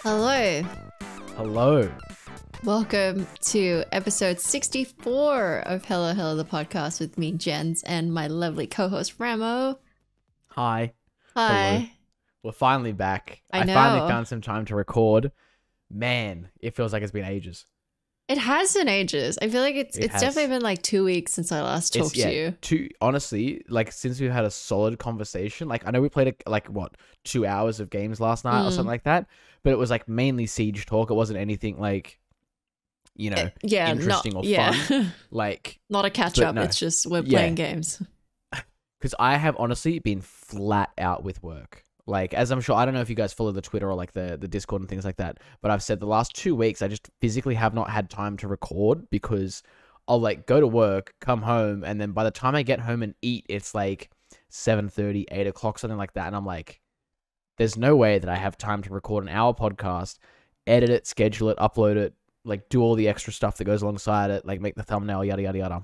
Hello. Hello. Welcome to episode 64 of Hello Hello the podcast with me, Jenz, and my lovely co-host, raammo. Hi. Hi. Hello. We're finally back. I know. Finally found some time to record. Man, it feels like it's been ages. It has been ages. I feel like it's has. definitely been like 2 weeks since I last talked to you. Honestly, like since we've had a solid conversation, like I know we played 2 hours of games last night or something like that, but it was like mainly Siege talk. It wasn't anything like, interesting or fun. Like not a catch up. no. It's just we're playing games. Because I have honestly been flat out with work. Like, as I'm sure, I don't know if you guys follow the Twitter or like the Discord and things like that, but I've said the last 2 weeks, I just physically have not had time to record because I'll like go to work, come home, and then by the time I get home and eat, it's like 7:30, 8 o'clock, something like that. And I'm like, there's no way that I have time to record an hour podcast, edit it, schedule it, upload it, like do all the extra stuff that goes alongside it, like make the thumbnail, yada, yada, yada.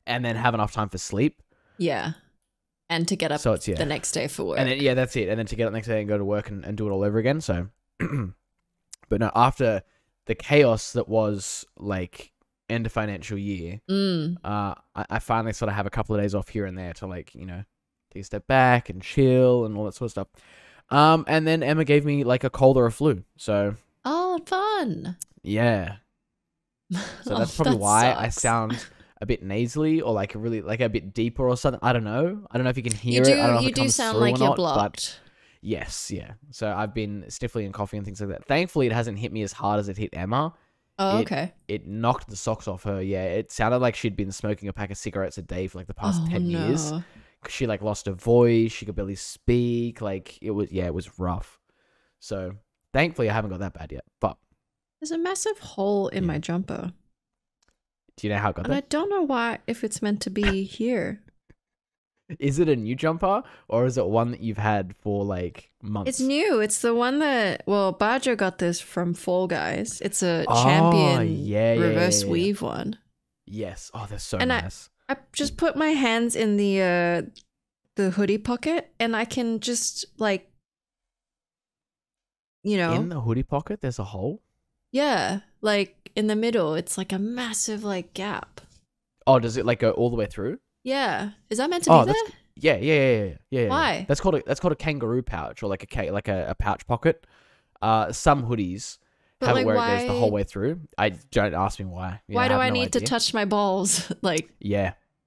And then have enough time for sleep. Yeah. And to get up the next day for work. And then, that's it. And then to get up next day and go to work and do it all over again. So, but no, after the chaos that was like end of financial year, I finally sort of have a couple of days off here and there to like, take a step back and chill and all that sort of stuff. And then Emma gave me like a cold or a flu. So. Oh, fun. Yeah. So that's probably why I sound a bit nasally or like really like a bit deeper or something. I don't know if you can hear it. I don't know if it comes sound through like or you're not, blocked. but yes, yeah. So I've been sniffly and coughing and things like that. Thankfully, it hasn't hit me as hard as it hit Emma. Oh, okay. It knocked the socks off her. Yeah, it sounded like she'd been smoking a pack of cigarettes a day for like the past 10 years. She like lost her voice. She could barely speak. Like it was rough. So thankfully, I haven't got that bad yet. But there's a massive hole in my jumper. Do you know how it got and that? I don't know why, if it's meant to be here. Is it a new jumper or is it one that you've had for like months? It's new. It's the one that, Badger got this from Fall Guys. It's a champion reverse weave one. Yes. Oh, they're so nice. I just put my hands in the hoodie pocket and I can just like, In the hoodie pocket, there's a hole? Yeah. Like in the middle, it's like a massive like gap. Oh, does it like go all the way through? Yeah. Is that meant to be there? Yeah. Why? That's called a kangaroo pouch or like a pouch pocket. Some hoodies have it where it goes the whole way through. I don't ask me why. Why do I need to touch my balls like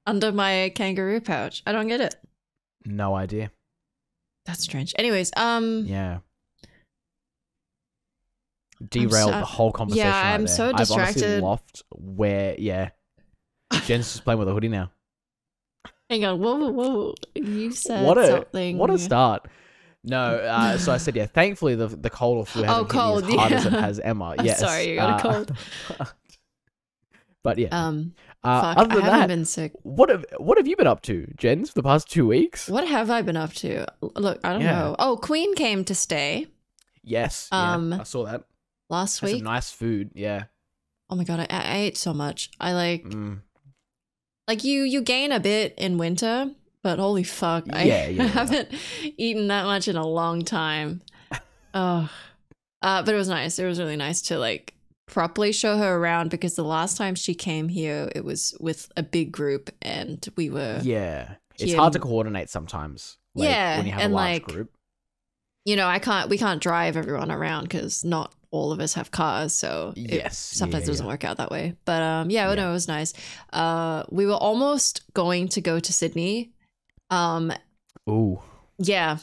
under my kangaroo pouch? I don't get it. No idea. That's strange. Anyways, yeah. Derailed the whole conversation. Yeah, I'm so distracted. I've honestly lost where, Jen's just playing with a hoodie now. Hang on, whoa. You said something. What a start. No, so I said, thankfully the cold or flu hasn't hit me as hard as it has Emma. Yes. Sorry, you got a cold. But yeah. Other than that, been sick. What have you been up to, Jens, for the past 2 weeks? What have I been up to? Look, I don't know. Oh, Queen came to stay. Yes. I saw that. Last week. Some nice food, yeah. Oh my god, I ate so much. I like you gain a bit in winter, but holy fuck, I haven't eaten that much in a long time. But it was nice. It was really nice to like properly show her around because the last time she came here, it was with a big group and we were it's hard to coordinate sometimes. Like, when you have a large group. We can't drive everyone around because not all of us have cars, so sometimes it doesn't work out that way. But no, it was nice. We were almost going to go to Sydney. Ooh. Yeah.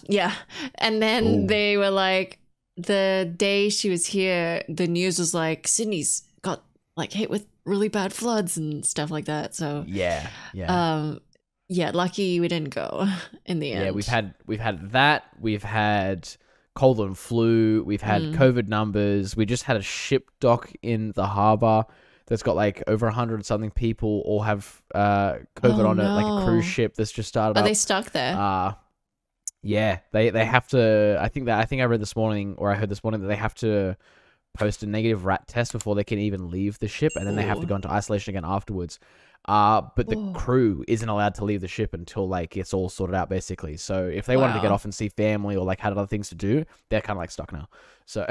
And then they were like, the day she was here, the news was like, Sydney's got like hit with really bad floods and stuff like that. So lucky we didn't go in the end. Yeah, we've had that. We've had cold and flu. We've had COVID numbers. We just had a ship dock in the harbour that's got like over 100 something people all have COVID on it, like a cruise ship that's just started up. Are they stuck there? Yeah, they have to. I think I read this morning, or I heard this morning that they have to post a negative rat test before they can even leave the ship, and then they have to go into isolation again afterwards. But the crew isn't allowed to leave the ship until like it's all sorted out, basically. So if they wanted to get off and see family or like had other things to do, they're kind of like stuck now. So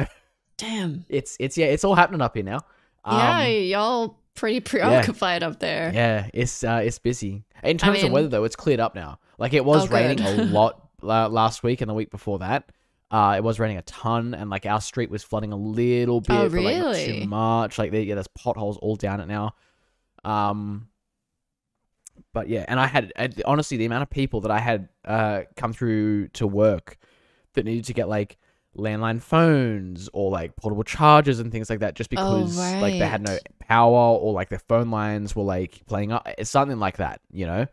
damn, it's all happening up here now. Yeah, y'all pretty preoccupied up there. Yeah, it's busy. In terms of weather though, it's cleared up now. Like it was raining a lot last week and the week before that. It was raining a ton, and like our street was flooding a little bit, but like not too much. Like there's potholes all down it now. But yeah, and I had honestly the amount of people that I had come through to work that needed to get like landline phones or like portable chargers and things like that, just because like they had no power or like their phone lines were like playing up. It's something like that, you know.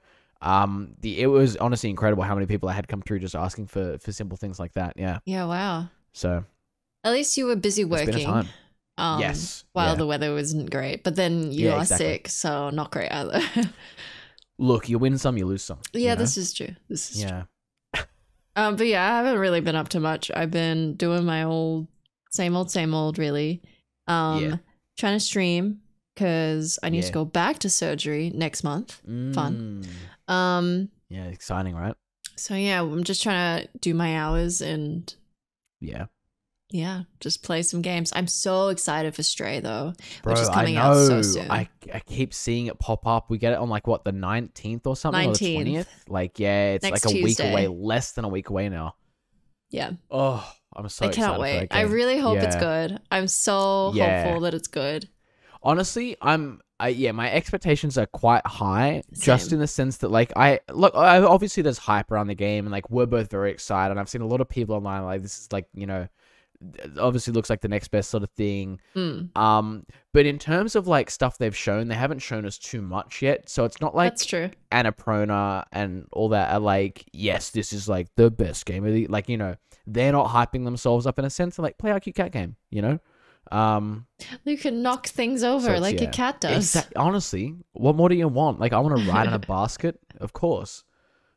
It was honestly incredible how many people I had come through just asking for simple things like that. Yeah. Yeah. Wow. So at least you were busy working. It's been a time. While the weather wasn't great, but then you are sick, so not great either. Look, you win some, you lose some. Yeah, you know? This is true. This is true. But yeah, I haven't really been up to much. I've been doing my same old, really. Trying to stream because I need to go back to surgery next month. Fun. Yeah, exciting, right? So yeah, I'm just trying to do my hours and just play some games. I'm so excited for Stray though, which is coming out so soon. I keep seeing it pop up. We get it on like what, the 19th or something, 19th. Or the 20th. Like it's next like a Tuesday. week away, less than a week away now. Yeah. Oh, I'm so excited. I cannot wait. I really hope it's good. I'm so hopeful that it's good. Honestly, my expectations are quite high. Same. Just in the sense that like obviously there's hype around the game, and like we're both very excited, and I've seen a lot of people online like this is like, you know, obviously looks like the next best sort of thing. But in terms of like stuff they've shown, they haven't shown us too much yet, so it's not like that's true. Annapurna and all that are like, yes, this is like the best game of the, like, you know, they're not hyping themselves up in a sense. They're like, play our cute cat game, you know. You can knock things over like a cat does. Honestly, what more do you want? Like, I want to ride in a basket, of course.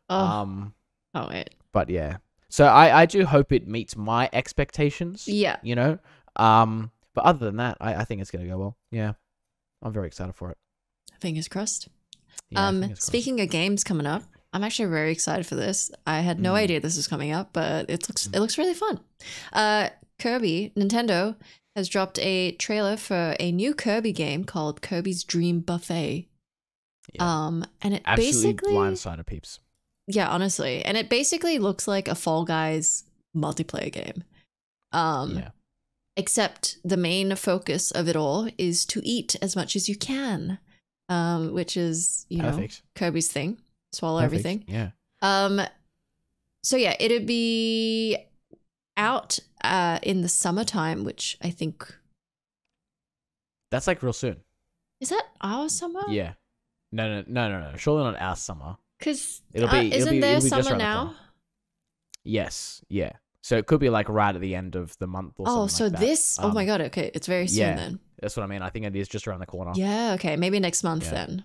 Wait. But yeah. So I do hope it meets my expectations. Yeah. You know? But other than that, I think it's going to go well. Yeah. I'm very excited for it. Fingers crossed. Yeah, speaking of games coming up, I'm actually very excited for this. I had no idea this was coming up, but it looks really fun. Nintendo has dropped a trailer for a new Kirby game called Kirby's Dream Buffet. Yeah. And it absolutely basically blindsided peeps. Yeah, honestly. And it basically looks like a Fall Guys multiplayer game. Except the main focus of it all is to eat as much as you can, which is, you know, Kirby's thing. Swallow everything. Yeah. So yeah, it'd be out in the summertime, which I think that's like real soon. Is that our summer? Yeah. No. Surely not our summer. Because it'll there be summer now? Yes. Yeah. So it could be like right at the end of the month or something. Oh, so like that. this? Oh my god. Okay, it's very soon then. That's what I mean. I think it is just around the corner. Yeah. Okay. Maybe next month then.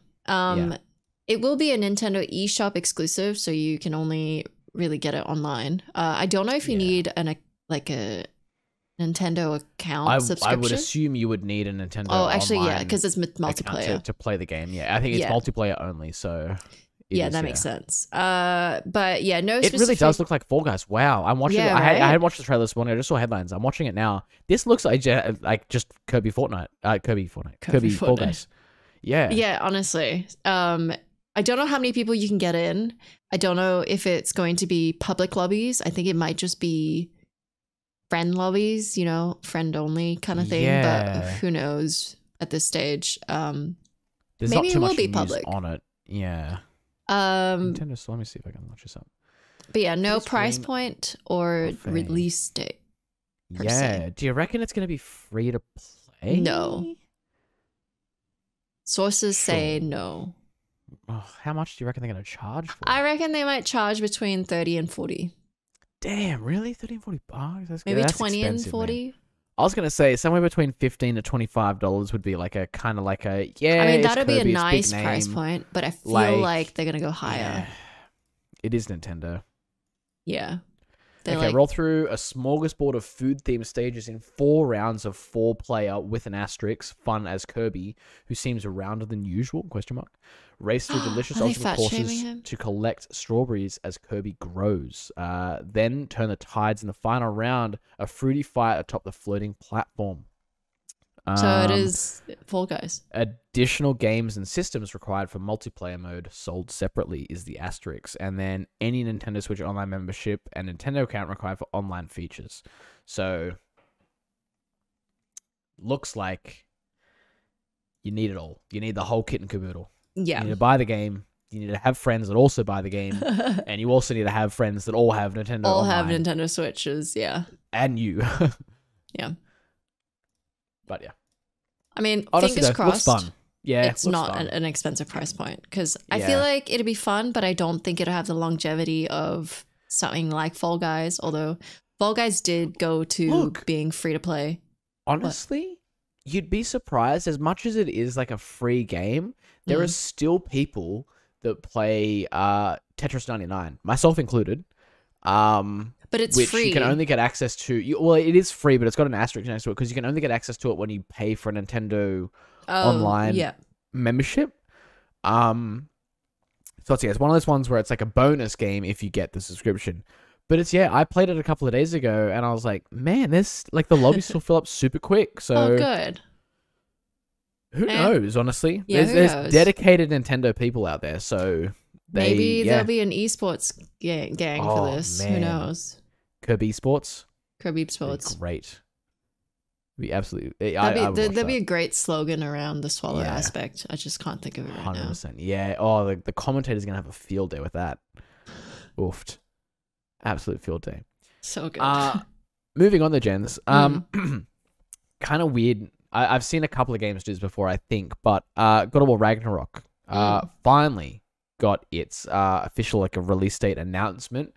It will be a Nintendo eShop exclusive, so you can only really get it online. I don't know if you need a Nintendo account subscription. I would assume you would need a Nintendo. Oh, actually, yeah, because it's multiplayer to play the game. Yeah, I think it's multiplayer only. So that makes sense. But yeah, no. It really does look like Fall Guys. Wow, I'm watching. Yeah, I had watched the trailer this morning. I just saw headlines. I'm watching it now. This looks like just Kirby Fortnite. Kirby Fall Guys. Yeah. Yeah. Honestly, I don't know how many people you can get in. I don't know if it's going to be public lobbies. I think it might just be friend lobbies, you know, friend only kind of thing. Yeah. But who knows at this stage? There's maybe not too it will much be news public on it. Yeah. Nintendo. So let me see if I can watch this up. But yeah, no price point or release date. Yeah. Do you reckon it's going to be free to play? No. Sources say no. Oh, how much do you reckon they're going to charge for? I reckon they might charge between 30 and 40. Damn, really? 30 and 40 bucks? That's maybe that's 20 and 40? Man. I was going to say somewhere between $15 to $25 would be like a kind of like a, I mean, that'd be a nice price point, but I feel like they're going to go higher. Yeah. It is Nintendo. Yeah. They're okay, like, roll through a smorgasbord of food-themed stages in 4 rounds of 4-player with an asterisk, fun as Kirby, who seems rounder than usual, question mark. Race through delicious are they ultimate fat shaming courses him? to collect strawberries as Kirby grows. Then turn the tides in the final round, a fruity fight atop the floating platform. So it is Fall Guys. Additional games and systems required for multiplayer mode sold separately is the asterisk, and then any Nintendo Switch Online membership and Nintendo account required for online features. So looks like you need it all. You need the whole kit and caboodle. Yeah. You need to buy the game. You need to have friends that also buy the game, and you also need to have friends that all have Nintendo all Online. have Nintendo Switches. Yeah. And you. Yeah. But yeah. I mean, Honestly, fingers though, crossed. looks fun. Yeah, It's not fun. an expensive price point because I feel like it'd be fun, but I don't think it'll have the longevity of something like Fall Guys. Although Fall Guys did go to being free to play. Honestly, you'd be surprised. As much as it is like a free game, there are still people that play Tetris 99, myself included. But it's which free. You can only get access to. Well, it is free, but it's got an asterisk next to it because you can only get access to it when you pay for a Nintendo Online membership. So it's one of those ones where it's like a bonus game if you get the subscription. But it's I played it a couple of days ago and I was like, man, this like the lobbies still fill up super quick. So good. Who knows? Honestly, Yeah, there's dedicated Nintendo people out there. So maybe there'll be an esports gang for this. Man. Who knows? Kirby Sports. Kirby Sports. Great. We absolutely. There'd be a great slogan around the swallow aspect. I just can't think of it right 100%. now. Yeah. Oh, the commentator's gonna have a field day with that. Oofed. Absolute field day. So good. Moving on to Jenz. Kind of weird. I've seen a couple of games do this before, I think, but God of War Ragnarok finally got its official like a release date announcement,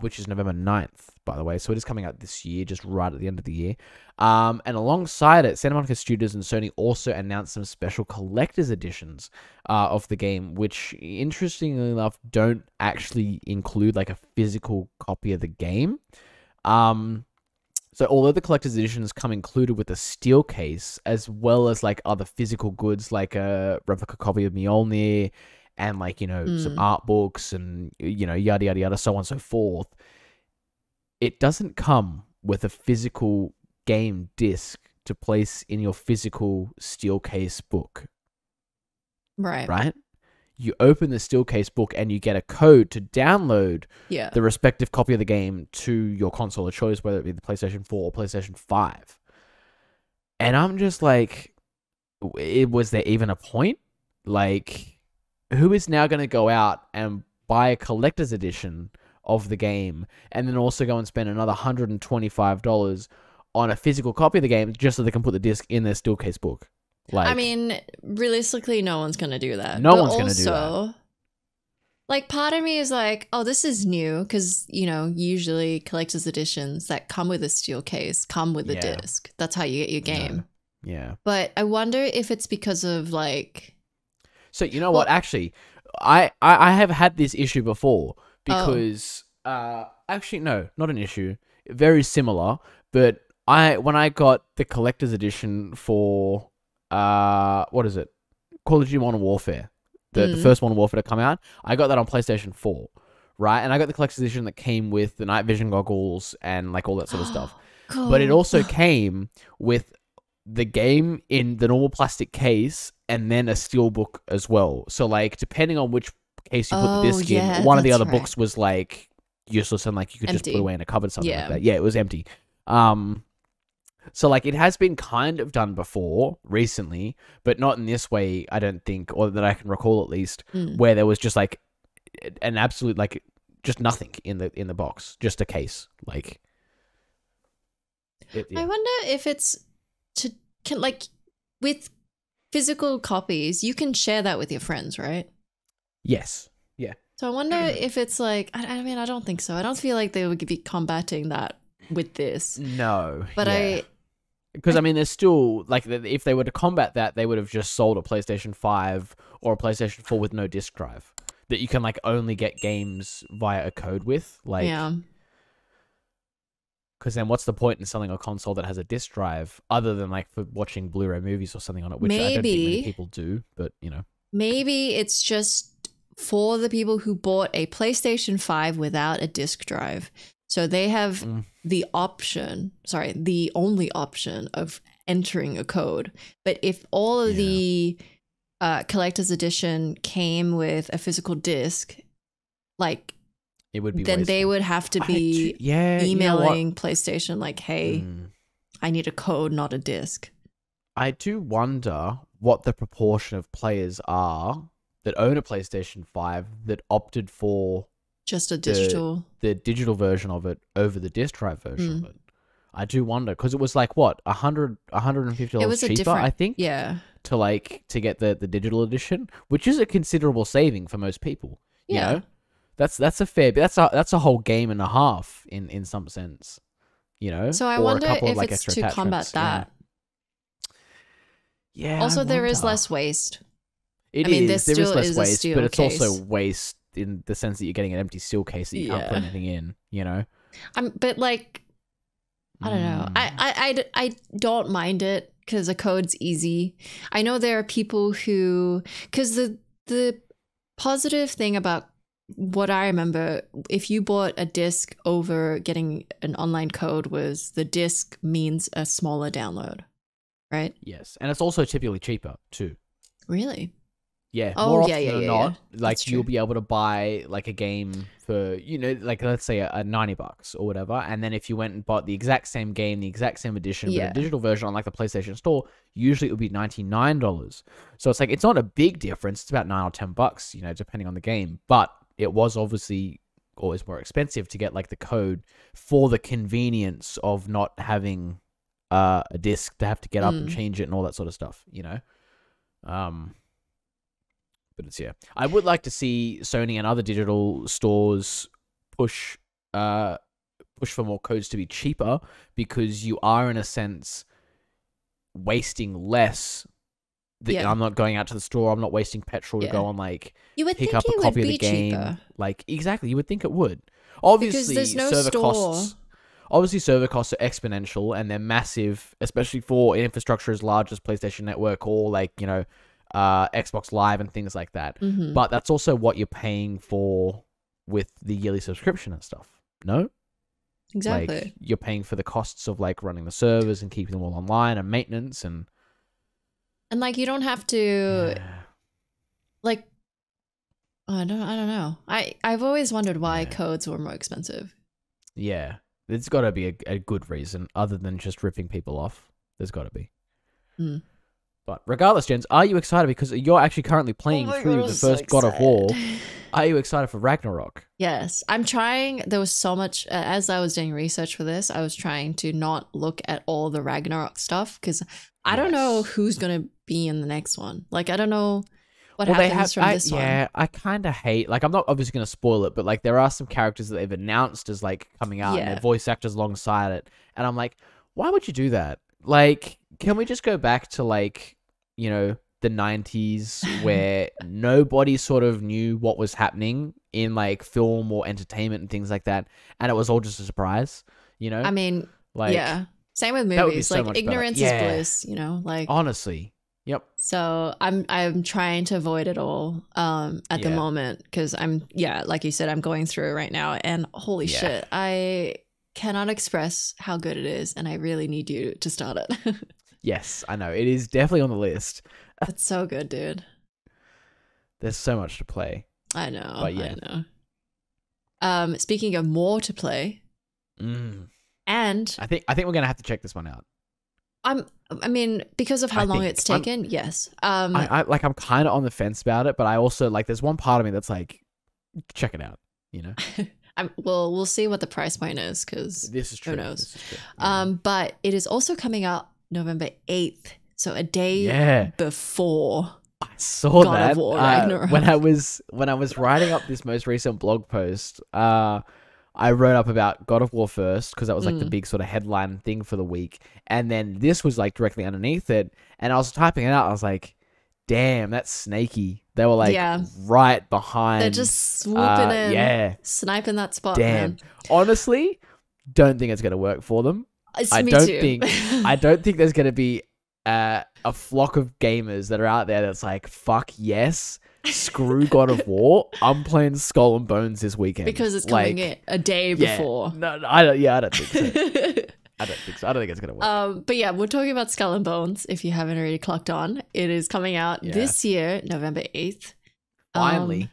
which is November 9th, by the way. So it is coming out this year, just right at the end of the year. And alongside it, Santa Monica Studios and Sony also announced some special collector's editions of the game, which, interestingly enough, don't actually include like a physical copy of the game. So although the collector's editions come included with a steel case, as well as like other physical goods like a replica copy of Mjolnir and like, some art books and, yada, yada, yada, so on and so forth, it doesn't come with a physical game disc to place in your physical steel case book. Right. Right? You open the steel case book and you get a code to download the respective copy of the game to your console of choice, whether it be the PlayStation 4 or PlayStation 5. And I'm just like, was there even a point? Like, who is now going to go out and buy a collector's edition of the game and then also go and spend another $125 on a physical copy of the game just so they can put the disc in their steel case book? Like, I mean, realistically, no one's going to do that. No one's going to do that. Like, part of me is like, oh, this is new because, usually collector's editions that come with a steel case come with a disc. That's how you get your game. Yeah. But I wonder if it's because of like... So, you know what? Actually, I have had this issue before because... actually, no, not an issue. Very similar. But when I got the collector's edition for... what is it? Call of Duty Modern Warfare. The first Modern Warfare to come out. I got that on PlayStation 4, right? And I got the collector's edition that came with the night vision goggles and like all that sort of stuff. Cool. But it also came with the game in the normal plastic case and then a steel book as well. So like depending on which case you put the disc in, one of the other books was like useless and like you could just put away in a cupboard or something like that. Yeah, it was empty. So, like, it has been kind of done before, recently, but not in this way, I don't think, or that I can recall at least, where there was just, like, an absolute, like, just nothing in the box. Just a case. Like... I wonder if it's... with physical copies, you can share that with your friends, right? Yes. Yeah. So I wonder if it's, like... I mean, I don't think so. I don't feel like they would be combating that with this. No. But Because, I mean, there's still, like, if they were to combat that, they would have just sold a PlayStation 5 or a PlayStation 4 with no disc drive that you can, like, only get games via a code with. Like, Because then what's the point in selling a console that has a disc drive other than like for watching Blu-ray movies or something on it, which I don't think many people do, but you know. Maybe it's just for the people who bought a PlayStation 5 without a disc drive. So they have the only option of entering a code. But if all of the collector's edition came with a physical disc, like, it would be then wasteful. They would have to be emailing PlayStation like, hey, I need a code, not a disc. I do wonder what the proportion of players are that own a PlayStation 5 that opted for just a digital, the digital version of it over the disc drive version of it. I do wonder, because it was like what, $150 cheaper, I think. Yeah. To get the digital edition, which is a considerable saving for most people. You know? That's a fair bit. That's a whole game and a half in some sense, you know. So I wonder if it's to combat that. Yeah. Also, there is less waste. There is less waste, but it's also waste in the sense that you're getting an empty steel case that you can't put anything in. You know. But like, I don't know. I don't mind it because a code's easy. I know there are people who, because the positive thing about what I remember, if you bought a disc over getting an online code, was the disc means a smaller download, right? Yes, and it's also typically cheaper too. Really? Yeah. More often than not, like you'll be able to buy like a game for, you know, like let's say a $90 or whatever, and then if you went and bought the exact same game, the exact same edition, but a digital version on like the PlayStation Store, usually it would be $99. So it's like it's not a big difference. It's about $9 or $10, you know, depending on the game, but it was obviously always more expensive to get like the code for the convenience of not having a disc to have to get up and change it and all that sort of stuff, you know. But it's I would like to see Sony and other digital stores push for more codes to be cheaper, because you are in a sense wasting less. I'm not going out to the store. I'm not wasting petrol to go and like pick up a copy of the game. Cheaper. Like exactly, you would think it would. Obviously, because there's no server store. costs. Obviously, server costs are exponential and they're massive, especially for infrastructure as large as PlayStation Network or like, you know, Xbox Live and things like that. But that's also what you're paying for with the yearly subscription and stuff. No? Exactly. Like, you're paying for the costs of like running the servers and keeping them all online and maintenance and like you don't have to like I don't know. I've always wondered why codes were more expensive. Yeah. There's got to be a good reason other than just ripping people off. There's got to be. But regardless, Jenz, are you excited? Because you're actually currently playing through the first God of War. Are you excited for Ragnarok? Yes. I'm trying. There was so much, as I was doing research for this, I was trying to not look at all the Ragnarok stuff because I don't know who's going to be in the next one. Like, I don't know what happens from this one. Yeah, I kind of hate, like, I'm not obviously going to spoil it, but like there are some characters that they've announced as like coming out and their voice actors alongside it. And I'm like, why would you do that? Like, can we just go back to like, you know, the 90s where nobody sort of knew what was happening in like film or entertainment and things like that, and it was all just a surprise, you know? I mean, like, same with movies. So like ignorance is bliss, you know? Like, honestly. Yep. So I'm trying to avoid it all at the moment because I'm like you said, I'm going through it right now, and holy shit, I cannot express how good it is, and I really need you to start it. Yes, I know. It is definitely on the list. It's so good, dude. There's so much to play. I know. But I know. Speaking of more to play, and I think we're gonna have to check this one out. I mean, because of how long it's taken, yes. I'm kind of on the fence about it, but I also like. There's one part of me that's like, check it out. You know. Well, we'll see what the price point is because this is true. Who knows? This is true. But it is also coming out November 8th, so a day before. I saw God that of War, Ragnarok. when I was writing up this most recent blog post. I wrote up about God of War first because that was like the big sort of headline thing for the week, and then this was like directly underneath it. And I was typing it out. I was like, "Damn, that's snaky." They were like right behind. They're just swooping in, sniping that spot. Damn. Man. Honestly, don't think it's going to work for them. Me too. I don't think there's going to be a flock of gamers that are out there that's like, fuck yes, screw God of War. I'm playing Skull and Bones this weekend because it's coming a day before. No, I don't think so. I don't think so. I don't think it's gonna work. But yeah, we're talking about Skull and Bones. If you haven't already clocked on, it is coming out this year, November 8th. Finally.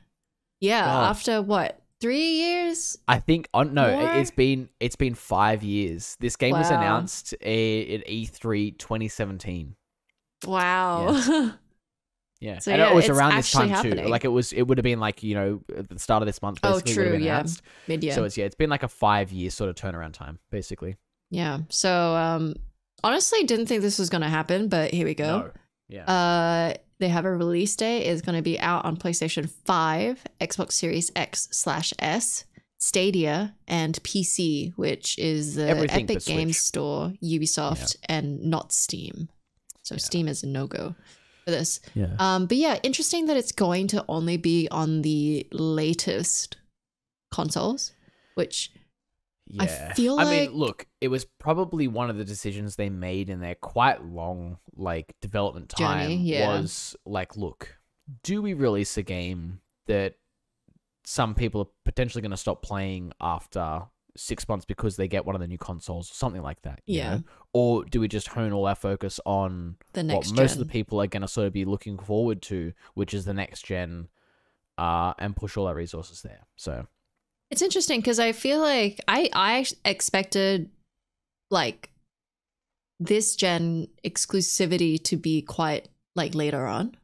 After what, 3 years? I think. It's been 5 years. This game was announced at E3 2017. Wow. Yeah. So, and it was around this time too. Like it would have been like, at the start of this month. Basically, true. Announced. Mid-year. So it's been like a 5-year sort of turnaround time, basically. Yeah. So honestly, didn't think this was gonna happen, but here we go. No. Yeah. They have a release date. It's gonna be out on PlayStation 5, Xbox Series X/S, Stadia, and PC, which is the Epic Games Store, Ubisoft, and not Steam. So Steam is a no-go for this. Yeah. But yeah, interesting that it's going to only be on the latest consoles, which I feel like... I mean, look, it was probably one of the decisions they made in their quite long, development time was like, look, do we release a game that some people are potentially going to stop playing after 6 months because they get one of the new consoles or something like that? You know? Or do we just hone all our focus on the next what most of the people are going to sort of be looking forward to, which is the next gen, and push all our resources there? So... It's interesting because I feel like I expected this gen exclusivity to be quite later on.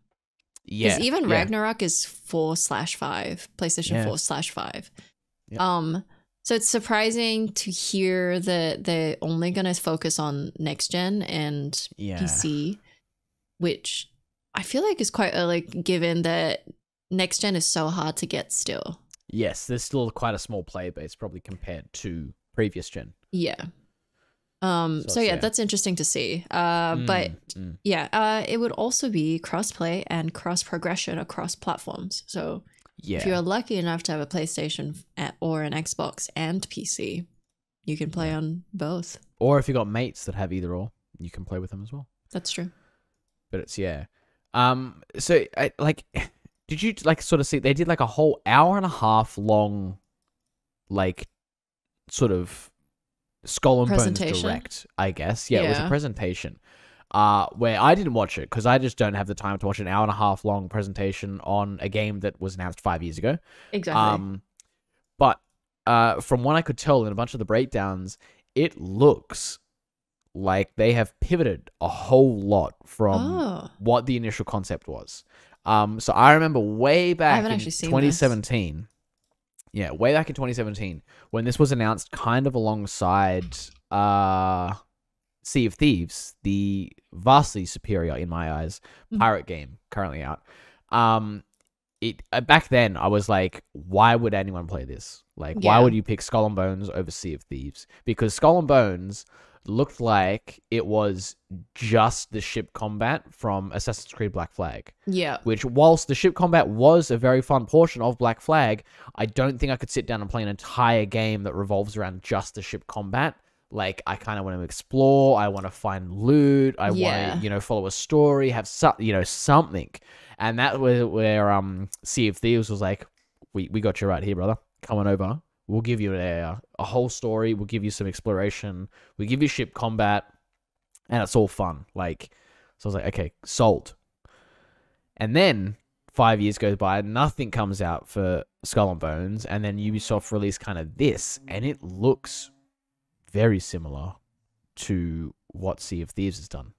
Yeah. Because even Ragnarok is 4/5, PlayStation 4/5. Yep. So it's surprising to hear that they're only gonna focus on next gen and PC, which I feel like is quite early given that next gen is so hard to get still. Yes, there's still quite a small player base probably compared to previous gen. Yeah. That's interesting to see. It would also be crossplay and cross progression across platforms. So if you're lucky enough to have a PlayStation or an Xbox and PC, you can play on both. Or if you got mates that have either or, you can play with them as well. That's true. But it's did you sort of see they did a whole hour and a half long sort of Skull and Bones direct, I guess. Yeah, it was a presentation. Where I didn't watch it because I just don't have the time to watch an hour and a half long presentation on a game that was announced 5 years ago. Exactly. But from what I could tell in a bunch of the breakdowns, it looks like they have pivoted a whole lot from what the initial concept was. So I remember way back in 2017. Yeah, way back in 2017 when this was announced kind of alongside Sea of Thieves, the vastly superior, in my eyes, pirate game currently out. Back then I was like, why would anyone play this? Why would you pick Skull and Bones over Sea of Thieves? Because Skull and Bones looked like it was just the ship combat from Assassin's Creed Black Flag. Yeah. Which, whilst the ship combat was a very fun portion of Black Flag, I don't think I could sit down and play an entire game that revolves around just the ship combat. I kind of want to explore. I want to find loot. I want to, follow a story, have something. And that was where Sea of Thieves was like, we got you right here, brother. Come on over. We'll give you a whole story. We'll give you some exploration. We give you ship combat, and it's all fun. So I was like, okay, sold. And then 5 years goes by, nothing comes out for Skull and Bones, and then Ubisoft released kind of this, and it looks very similar to what Sea of Thieves has done.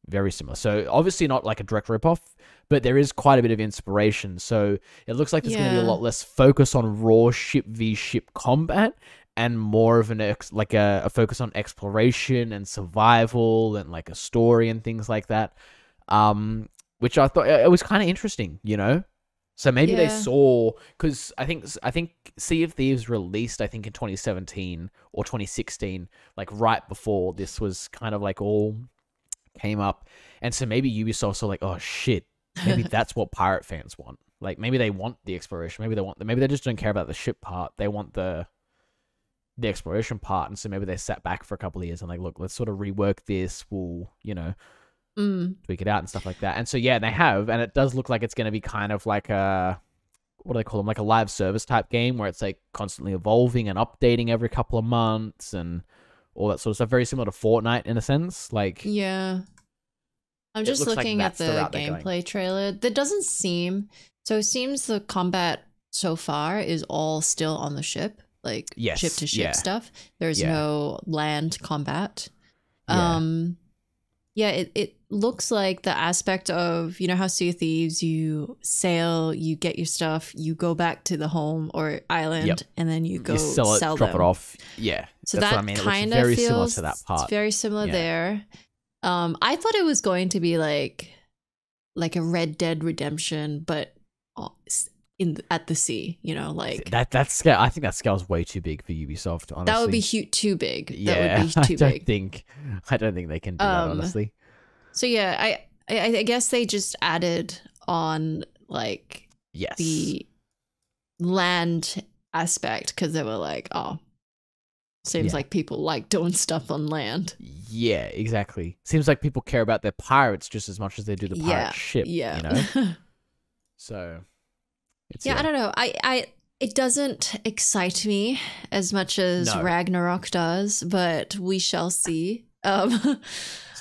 Very similar. So obviously not a direct ripoff, but there is quite a bit of inspiration. So it looks like there's going to be a lot less focus on raw ship v ship combat and more of a focus on exploration and survival and a story and things like that. Which I thought it was kind of interesting, So maybe they saw, because I think Sea of Thieves released, I think in 2017 or 2016, right before this was kind of all came up, and so maybe Ubisoft saw oh shit, maybe that's what pirate fans want. Maybe they want the exploration, maybe they just don't care about the ship part. They want the the exploration part, and so maybe they sat back for a couple of years and like, look, let's sort of rework this. We'll, tweak it out and stuff like that. And so yeah, they have, and it does look like it's going to be kind of like a, what do they call them, like a live service type game where it's like constantly evolving and updating every couple of months and all that sort of stuff. Very similar to Fortnite in a sense. Like, yeah, I'm just looking at the gameplay trailer. That doesn't seem, so it seems the combat so far is all still on the ship, like ship to ship stuff. There's no land combat. It looks like the aspect of, you know how Sea of Thieves, you sail, you get your stuff, you go back to the home or island, and then you go sell it, drop it off. Yeah. So that's what I mean. Kind of very similar to that part. It's very similar there. I thought it was going to be like a Red Dead Redemption, but at the sea, like that scale. I think that scale is way too big for Ubisoft. Honestly, that would be too big. Yeah, that would be too big. I don't think they can do that. Honestly. So yeah, I guess they just added on like the land aspect because they were like, oh, seems like people like doing stuff on land. Yeah, exactly. Seems like people care about their pirates just as much as they do the pirate ship. Yeah. So. I don't know. It doesn't excite me as much as Ragnarok does, but we shall see. So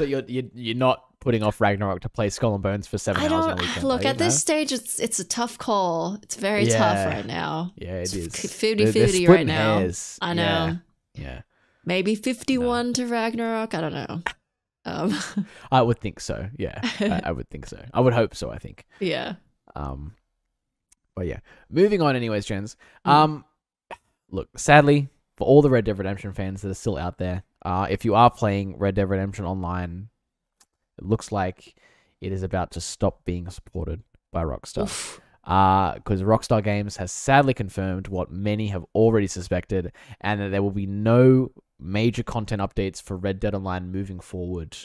you're not putting off Ragnarok to play Skull and Bones for 7 hours on a weekend? Look, at this stage, it's a tough call. It's very tough right now. Yeah, it is. 50-50 right now. Hairs. I know. Yeah. Maybe 51 to Ragnarok. I don't know. I would think so. Yeah, I would think so. I would hope so. I think. Yeah. But yeah, moving on. Anyways, Jenz. Look, sadly, for all the Red Dead Redemption fans that are still out there, if you are playing Red Dead Redemption Online, it looks like it is about to stop being supported by Rockstar. Because Rockstar Games has sadly confirmed what many have already suspected, and that there will be no major content updates for Red Dead Online moving forward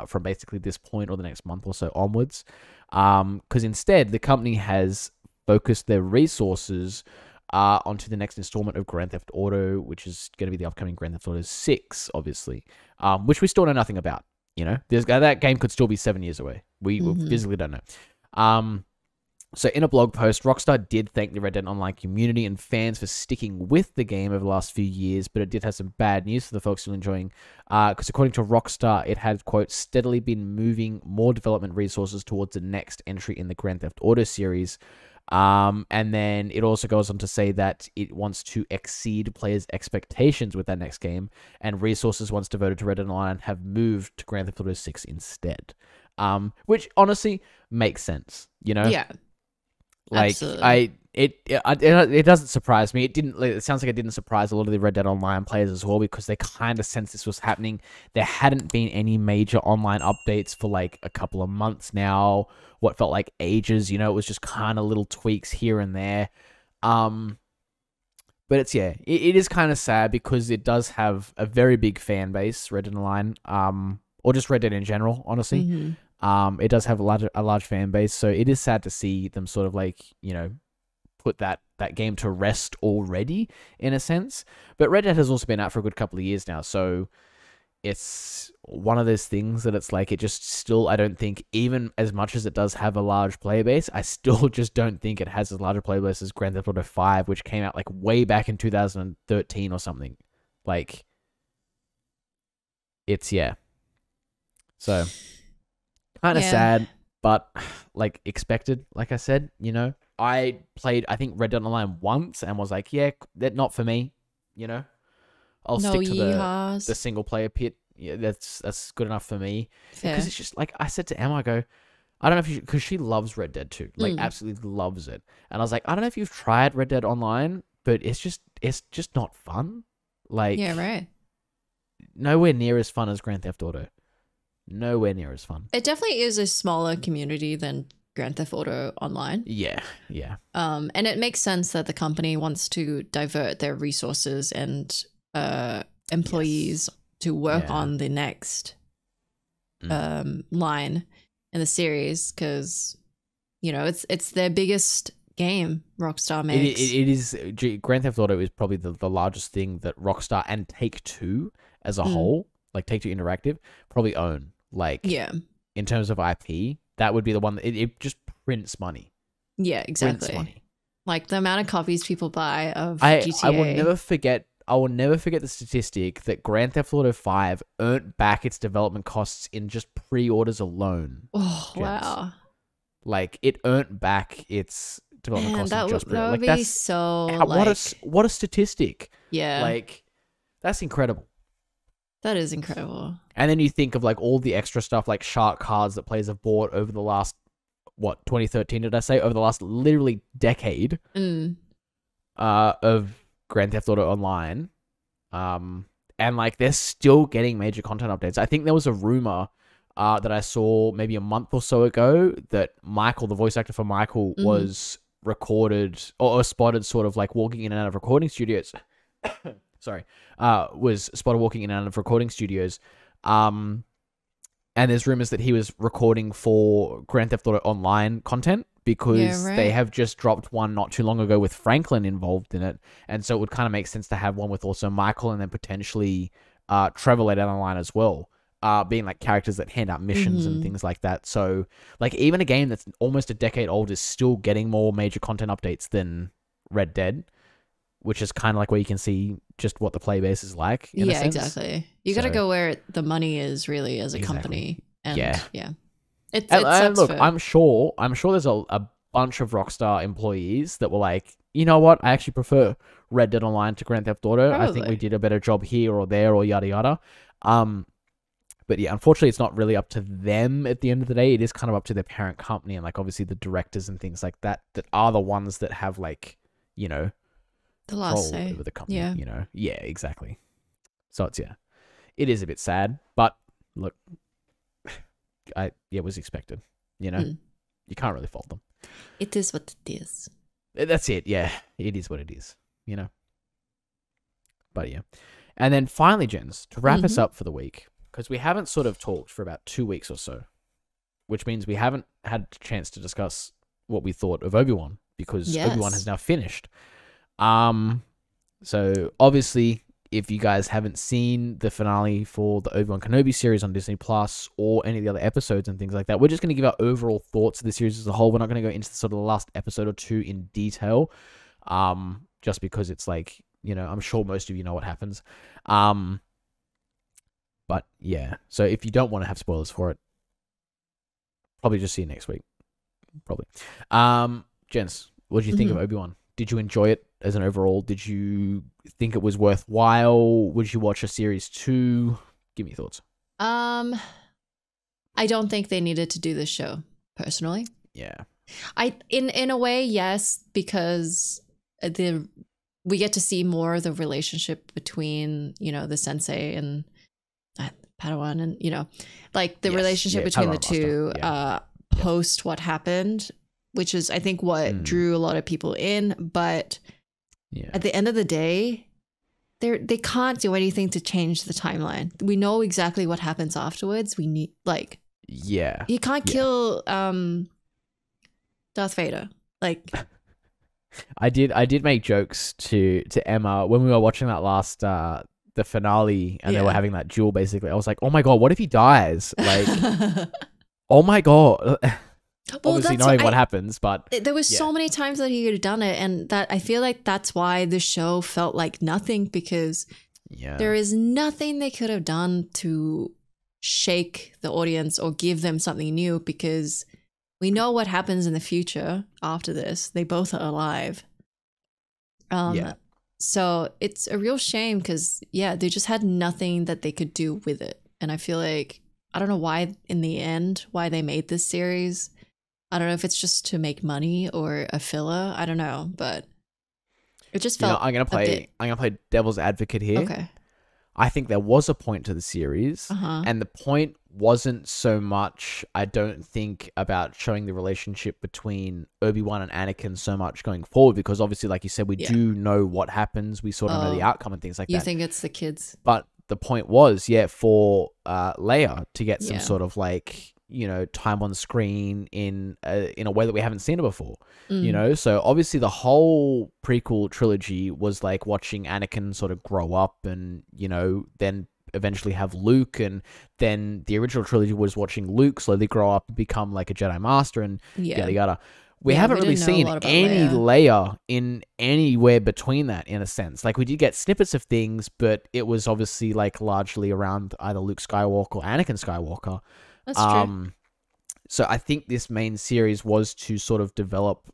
from basically this point or the next month or so onwards. Because instead, the company has focused their resources onto the next installment of Grand Theft Auto, which is going to be the upcoming Grand Theft Auto 6, obviously, which we still know nothing about. That game could still be 7 years away. We physically don't know. So in a blog post, Rockstar did thank the Red Dead Online community and fans for sticking with the game over the last few years, but it did have some bad news for the folks still enjoying, because according to Rockstar, it had, quote, steadily been moving more development resources towards the next entry in the Grand Theft Auto series. And then it also goes on to say that it wants to exceed players' expectations with that next game, and resources once devoted to Red Dead Online have moved to Grand Theft Auto 6 instead. Which honestly makes sense, Yeah. Like, absolutely. It doesn't surprise me. It sounds like it didn't surprise a lot of the Red Dead Online players as well, because they kind of sensed this was happening. There hadn't been any major online updates for like a couple of months now, what felt like ages. It was just kind of little tweaks here and there. But it is kind of sad because it does have a very big fan base, Red Dead Online, or just Red Dead in general, honestly. It does have a large fan base, so it is sad to see them sort of like, put that game to rest already, in a sense. But Red Dead has also been out for a good couple of years now, so it's one of those things that it's like, it just still, I don't think, even as much as it does have a large player base, I still just don't think it has as large a player base as Grand Theft Auto 5, which came out like way back in 2013 or something. Like, it's, so kind of sad, but like expected. Like I said, I played, I think, Red Dead Online once and was like, that's not for me. I'll stick to the single player pit. Yeah, that's good enough for me. Because it's just like, I said to Emma, I go, I don't know if because she loves Red Dead 2, like absolutely loves it. And I was like, I don't know if you've tried Red Dead Online, but it's just not fun. Like, right. Nowhere near as fun as Grand Theft Auto. Nowhere near as fun. It definitely is a smaller community than Grand Theft Auto Online. Yeah. And it makes sense that the company wants to divert their resources and employees to work on the next line in the series, because it's their biggest game Rockstar It, makes. it is Grand Theft Auto is probably the largest thing that Rockstar and Take-Two as a whole, like Take-Two Interactive, probably own. Like, yeah, in terms of IP, that would be the one that it just prints money. Yeah, exactly. Prints money. Like the amount of copies people buy of GTA. I will never forget. I will never forget the statistic that Grand Theft Auto 5 earned back its development costs in just pre-orders alone. Oh, wow. Like, it earned back its development costs in just pre-orders. That would be so, what a statistic. Yeah. Like, that's incredible. That is incredible. And then you think of, like, all the extra stuff, like shark cards that players have bought over the last, 2013 did I say? Over the last literally decade of Grand Theft Auto Online. And, like, they're still getting major content updates. I think there was a rumor that I saw maybe a month or so ago that Michael, the voice actor for Michael, was recorded or spotted sort of like walking in and out of recording studios. Sorry. Was spotted walking in and out of recording studios. And there's rumors that he was recording for Grand Theft Auto Online content because they have just dropped one not too long ago with Franklin involved in it. And so it would kind of make sense to have one with also Michael and then potentially Trevor later down the line as well. Being like characters that hand out missions and things like that. So like even a game that's almost a decade old is still getting more major content updates than Red Dead, which is kind of like where you can see just what the play base is like. In a sense. Exactly. You got to go where the money is really as a company. And yeah. It look, I'm sure there's a bunch of Rockstar employees that were like, you know what? I actually prefer Red Dead Online to Grand Theft Auto. Probably. I think we did a better job here or there or yada yada. But yeah, unfortunately, it's not really up to them at the end of the day. It is kind of up to their parent company and like obviously the directors and things like that are the ones that have like, you know, the last say over the company. Yeah. You know, yeah, exactly. So it is a bit sad, but look, it was expected. You know, you can't really fault them. It is what it is. That's it. Yeah, it is what it is. You know, but yeah, and then finally, Jenz, to wrap us up for the week. Because we haven't sort of talked for about 2 weeks or so, which means we haven't had a chance to discuss what we thought of Obi Wan because Obi Wan has now finished. So obviously, if you guys haven't seen the finale for the Obi Wan Kenobi series on Disney Plus or any of the other episodes and things like that, we're just going to give our overall thoughts of the series as a whole. We're not going to go into sort of the last episode or two in detail, just because it's like, you know, I'm sure most of you know what happens. But yeah, so if you don't want to have spoilers for it, probably just see you next week. Probably. Jenz, what did you think of Obi-Wan? Did you enjoy it as an overall? Did you think it was worthwhile? Would you watch a series 2? Give me your thoughts. I don't think they needed to do this show, personally. Yeah. In a way, yes, because we get to see more of the relationship between, you know, the sensei and Padawan, and you know, like the relationship between Padawan the two post what happened, which is I think what drew a lot of people in. But at the end of the day, they can't do anything to change the timeline. We know exactly what happens afterwards. We need you can't kill Darth Vader. Like I did make jokes to Emma when we were watching that last the finale and they were having that duel. Basically, I was like, oh my god, what if he dies? Like, oh my god. Obviously knowing what happens, but there was so many times that he could have done it, and that I feel like that's why the show felt like nothing, because there is nothing they could have done to shake the audience or give them something new, because we know what happens in the future after this. They both are alive. So it's a real shame because, they just had nothing that they could do with it. And I feel like, I don't know why in the end, why they made this series. I don't know if it's just to make money or a filler. I don't know, but it just felt I'm gonna play devil's advocate here. Okay. I think there was a point to the series, and the point wasn't so much, I don't think, about showing the relationship between Obi-Wan and Anakin so much going forward, because obviously, like you said, we do know what happens. We sort of know the outcome and things like that. You think it's the kids? But the point was, for Leia to get some sort of like, you know, time on screen in a way that we haven't seen it before. You know, so obviously the whole prequel trilogy was like watching Anakin sort of grow up and, you know, then eventually have Luke, and then the original trilogy was watching Luke slowly grow up and become like a Jedi Master and yada yada. We haven't really seen any Leia in anywhere between that, in a sense. Like, we did get snippets of things, but it was obviously like largely around either Luke Skywalker or Anakin Skywalker. That's true. So I think this main series was to sort of develop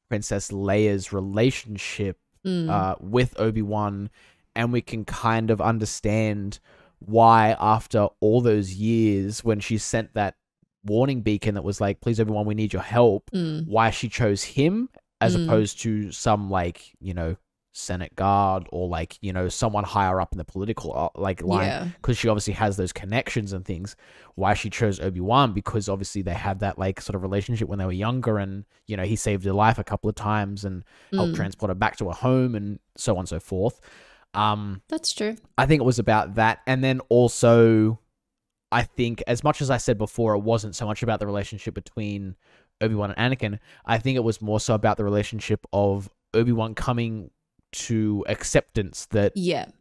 Princess Leia's relationship with Obi Wan, and we can kind of understand why, after all those years, when she sent that warning beacon that was like, please Obi-Wan, we need your help, why she chose him as opposed to some, like, you know, Senate guard or like, you know, someone higher up in the political like line, because she obviously has those connections and things. Why she chose Obi-Wan, because obviously they had that like sort of relationship when they were younger, and, you know, he saved her life a couple of times and helped transport her back to her home and so on and so forth. That's true. I think it was about that. And then also, I think, as much as I said before, it wasn't so much about the relationship between Obi-Wan and Anakin. I think it was more so about the relationship of Obi-Wan coming to acceptance that,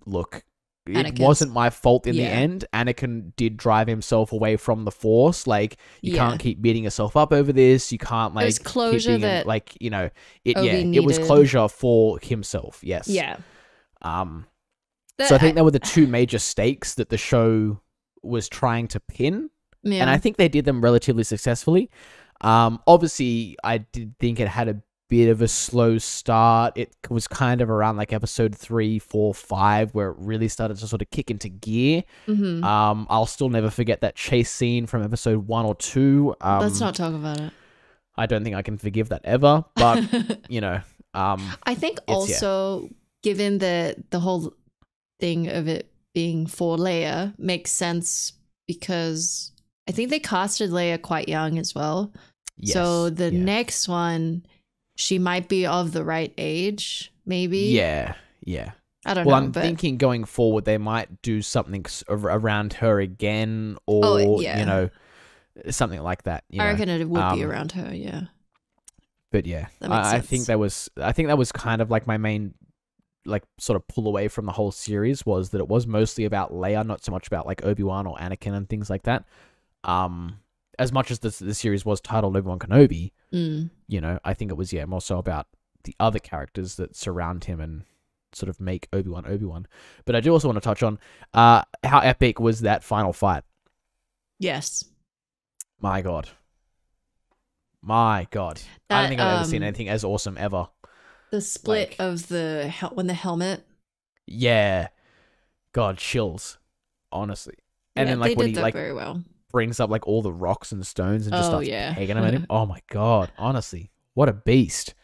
look, it wasn't my fault in the end. Anakin did drive himself away from the Force. Like, you can't keep beating yourself up over this. You can't, like, there's closure that, like, you know, it was closure for himself. Yes. Yeah. So I think there were the two major stakes that the show was trying to pin, and I think they did them relatively successfully. Obviously, I did think it had a bit of a slow start. It was kind of around like episode 3, 4, 5 where it really started to sort of kick into gear. I'll still never forget that chase scene from episode 1 or 2. Let's not talk about it. I don't think I can forgive that ever, but you know, I think also given the whole thing of it being for Leia makes sense, because I think they casted Leia quite young as well. So the next one, she might be of the right age, maybe. Yeah. I don't know. Well, I'm thinking going forward, they might do something around her again, or, you know, something like that. I reckon it would be around her, But yeah, I think that was kind of like my main, like, sort of pull away from the whole series, was that it was mostly about Leia, not so much about like Obi-Wan or Anakin and things like that. As much as the series was titled Obi-Wan Kenobi, you know, I think it was more so about the other characters that surround him and sort of make Obi-Wan Obi-Wan. But I do also want to touch on how epic was that final fight. Yes. My God. I don't think I've ever seen anything as awesome ever. The split of the when the helmet. Yeah. God, chills. Honestly. And then, like, when he like very well brings up like all the rocks and stones and just starts pegging them at him. Oh my God. Honestly. What a beast.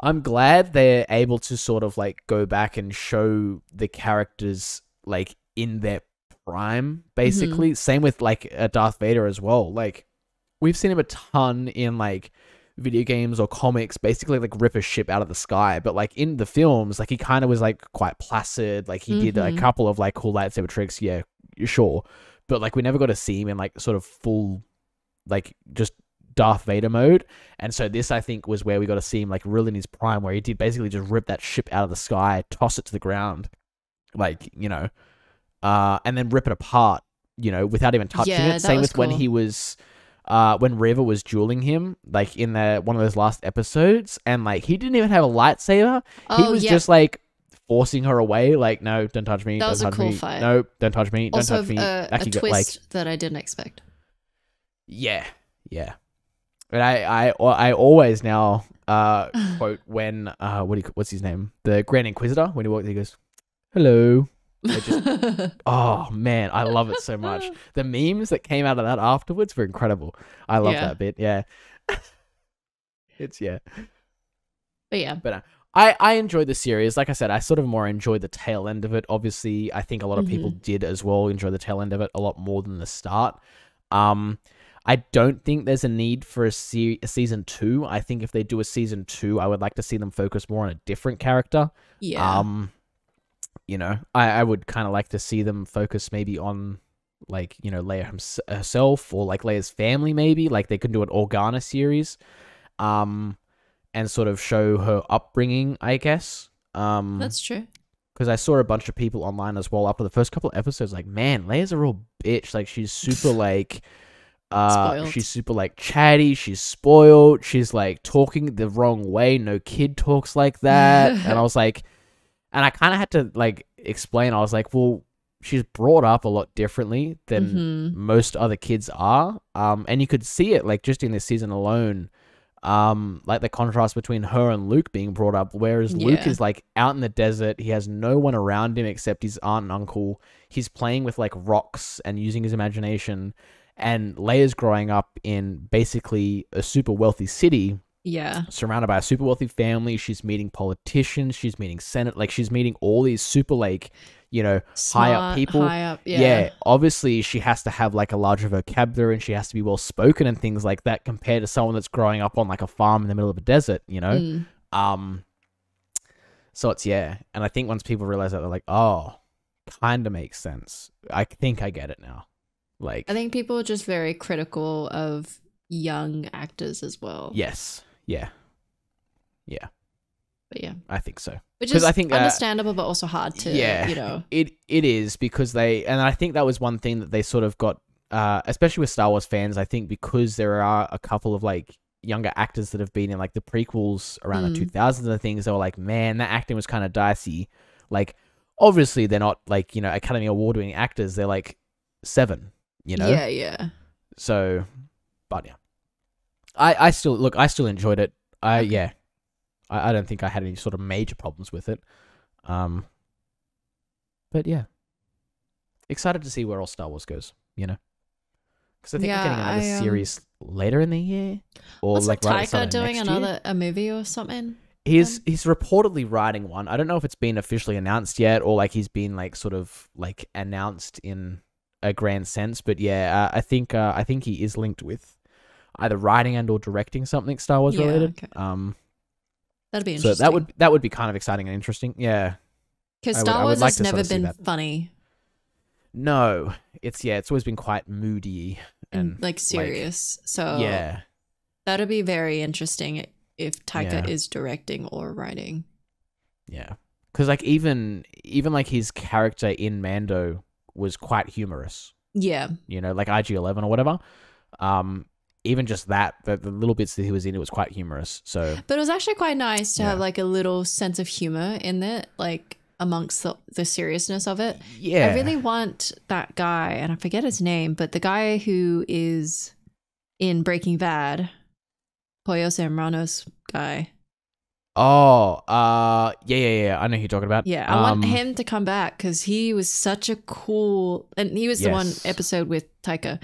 I'm glad they're able to sort of like go back and show the characters like in their prime, basically. Same with like Darth Vader as well. Like, we've seen him a ton in like video games or comics, basically like rip a ship out of the sky, but like in the films, like he kind of was like quite placid, like he did a couple of like cool lightsaber tricks, sure, but like we never got to see him in like sort of full like just Darth Vader mode. And so this, I think, was where we got to see him like really in his prime, where he did basically just rip that ship out of the sky, toss it to the ground, like, you know, and then rip it apart, you know, without even touching it. Same with cool. When he was when Reva was dueling him, like in one of those last episodes, and like he didn't even have a lightsaber. He was just like forcing her away, like, no, don't touch me. That was a cool fight. No, don't touch me. Also, don't touch me. A twist that I didn't expect. Yeah. But I always now quote when what's his name? The Grand Inquisitor, when he walked, he goes, "Hello." Oh man, I love it so much. The memes that came out of that afterwards were incredible. I love that bit. Yeah. But I enjoyed the series. Like I said, I sort of more enjoyed the tail end of it. Obviously, I think a lot of people did as well enjoy the tail end of it a lot more than the start. I don't think there's a need for a season 2. I think if they do a season 2, I would like to see them focus more on a different character. Yeah. You know, I would kind of like to see them focus maybe on like, you know, Leia herself, or like Leia's family, maybe. Like they could do an Organa series, and sort of show her upbringing, I guess. That's true. Because I saw a bunch of people online as well after the first couple of episodes, like, man, Leia's a real bitch. Like, she's super like, Spoiled. she's super like chatty. She's spoiled. She's like talking the wrong way. No kid talks like that. And I was like, and I kind of had to like explain. I was like, well, she's brought up a lot differently than most other kids are. And you could see it like just in this season alone. Like the contrast between her and Luke being brought up, whereas Luke is like out in the desert. He has no one around him except his aunt and uncle. He's playing with like rocks and using his imagination. And Leia's growing up in basically a super wealthy city. Yeah. Surrounded by a super wealthy family. She's meeting politicians. She's meeting Senate. Like she's meeting all these super like, you know, high up people. High up, yeah. Obviously, she has to have like a larger vocabulary and she has to be well spoken and things like that compared to someone that's growing up on like a farm in the middle of a desert, you know? So it's, and I think once people realize that, they're like, oh, kind of makes sense. I think I get it now. Like, I think people are just very critical of young actors as well. Yes. Yeah. But yeah. I think so. Which is I think, understandable, but also hard to, you know. It is because and I think that was one thing that they sort of got, especially with Star Wars fans, I think because there are a couple of like younger actors that have been in like the prequels around the 2000s and things, they were like, man, that acting was kind of dicey. Like, obviously they're not like, you know, Academy Award winning actors. They're like 7, you know? Yeah. So, but yeah. I still enjoyed it. I don't think I had any sort of major problems with it. But yeah. Excited to see where all Star Wars goes, you know? Because I think we're getting another series later in the year. Or Wasn't like right Taika doing a movie or something? He's reportedly writing one. I don't know if it's been officially announced yet or like he's been like sort of like announced in a grand sense. But yeah, I think he is linked with either writing and or directing something Star Wars related. Okay. That'd be interesting. So that would be kind of exciting and interesting. Yeah. Because Star Wars has never been funny. No. It's always been quite moody and like serious. Like, so yeah. That'd be very interesting if Taika is directing or writing. Yeah. Because like even like his character in Mando was quite humorous. Yeah. You know, like IG-11 or whatever. Even just that, the little bits that he was in, it was quite humorous. So, but it was actually quite nice to have like a little sense of humor in it, like amongst the seriousness of it. Yeah, I really want that guy, and I forget his name, but the guy who is in Breaking Bad, Pollo Serrano's guy. Oh, yeah. I know who you're talking about. Yeah, I want him to come back because he was such a cool, and he was the one episode with Taika. That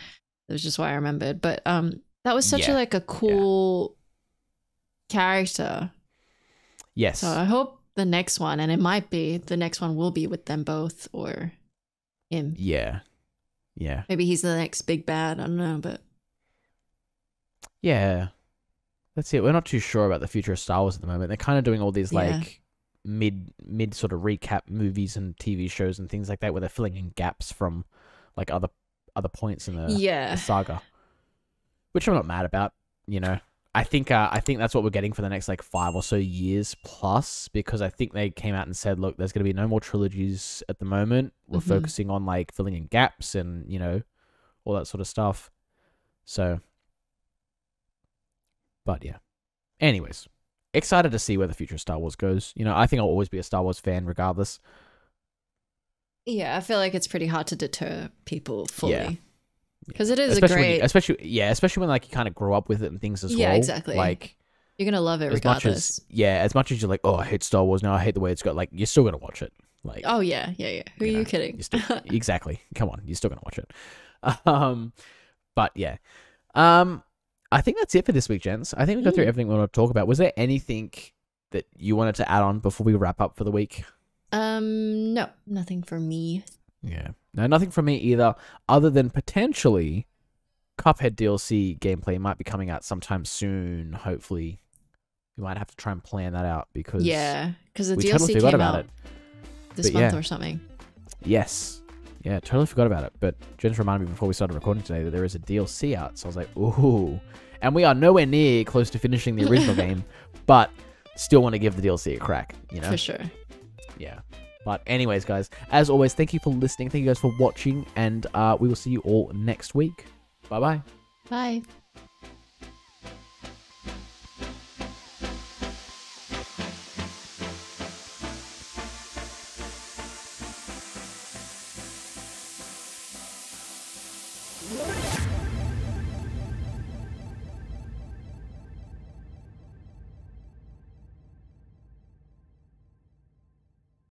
was just why I remembered, but that was such a cool character. Yes. So I hope the next one, and it might be the next one, will be with them both or him. Yeah. Maybe he's the next big bad. I don't know, but yeah, that's it. We're not too sure about the future of Star Wars at the moment. They're kind of doing all these like mid sort of recap movies and TV shows and things like that, where they're filling in gaps from like other points in the saga, which I'm not mad about. You know, I think that's what we're getting for the next like 5 or so years plus, because I think they came out and said, look, there's going to be no more trilogies at the moment. We're focusing on like filling in gaps and, you know, all that sort of stuff. So, but yeah. Anyways, excited to see where the future of Star Wars goes. You know, I think I'll always be a Star Wars fan regardless. Yeah, I feel like it's pretty hard to deter people fully. Yeah. Because it is especially especially when like you kind of grow up with it and things as well. Yeah, exactly. Like you're gonna love it regardless. As much as you're like, oh, I hate Star Wars now, I hate the way it's got. Like, you're still gonna watch it. Like, oh yeah. Who are you kidding? Exactly. Come on, you're still gonna watch it. But yeah, I think that's it for this week, gents. I think we got through everything we want to talk about. Was there anything that you wanted to add on before we wrap up for the week? No, nothing for me. Yeah. No, nothing from me either, other than potentially Cuphead DLC gameplay might be coming out sometime soon, hopefully. We might have to try and plan that out because the we DLC totally forgot came about out it this month or something. Yes. Yeah, totally forgot about it. But Jenz reminded me before we started recording today that there is a DLC out. So I was like, ooh. And we are nowhere near close to finishing the original game, but still want to give the DLC a crack, you know? For sure. Yeah. But anyways, guys, as always, thank you for listening. Thank you guys for watching. And we will see you all next week. Bye-bye. Bye. What?